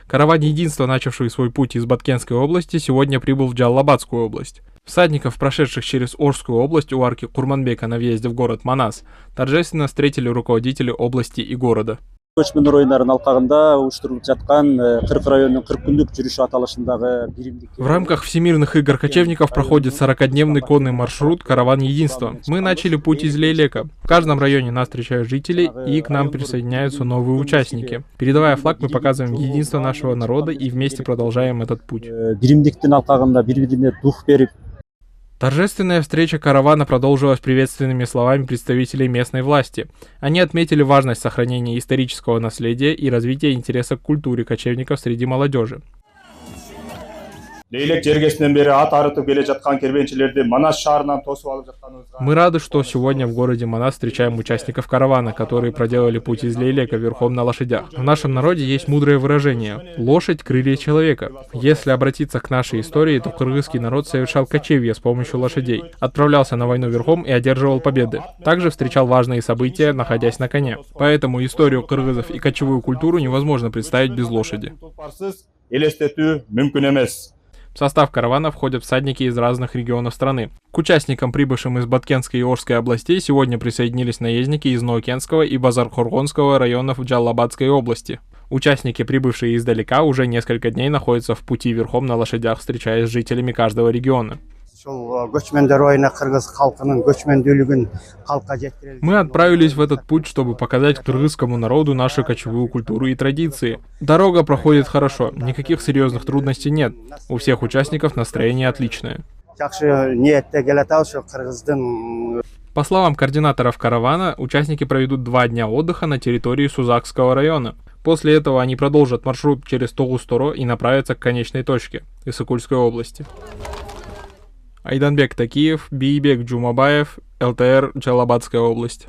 Караван единства, начавший свой путь из Баткенской области, сегодня прибыл в Джалалабадскую область. Всадников, прошедших через Орскую область у арки Курманбека на въезде в город Манас, торжественно встретили руководители области и города. Көчмөндөр оюндарын алкагында уюштурулуп жаткан 40 райондун 40 күндүк жүрүш аталышындагы биримдик. В рамках Всемирных игр кочевников проходит 40-дневный конный маршрут «Караван единства». Мы начали путь из Лейлека. В каждом районе нас встречают жители, и к нам присоединяются новые участники. Передавая флаг, мы показываем единство нашего народа и вместе продолжаем этот путь. Биримдиктин алкагында бири-бирине дух берип. Торжественная встреча каравана продолжилась приветственными словами представителей местной власти. Они отметили важность сохранения исторического наследия и развития интереса к культуре кочевников среди молодежи. Мы рады, что сегодня в городе Манас встречаем участников каравана, которые проделали путь из Лейлека верхом на лошадях. В нашем народе есть мудрое выражение «лошадь – крылья человека». Если обратиться к нашей истории, то кыргызский народ совершал кочевье с помощью лошадей, отправлялся на войну верхом и одерживал победы. Также встречал важные события, находясь на коне. Поэтому историю кыргызов и кочевую культуру невозможно представить без лошади. В состав каравана входят всадники из разных регионов страны. К участникам, прибывшим из Баткенской и Орской областей, сегодня присоединились наездники из Ноокенского и Базар-Хоргонского районов Джалалабадской области. Участники, прибывшие издалека, уже несколько дней находятся в пути верхом на лошадях, встречаясь с жителями каждого региона. Мы отправились в этот путь, чтобы показать кыргызскому народу нашу кочевую культуру и традиции. Дорога проходит хорошо, никаких серьезных трудностей нет. У всех участников настроение отличное. По словам координаторов каравана, участники проведут 2 дня отдыха на территории Сузакского района. После этого они продолжат маршрут через Тогуз-Торо и направятся к конечной точке – Исыкульской области. Айданбек Такиев, Бийбек Джумабаев, ЛТР, Джалалабадская область.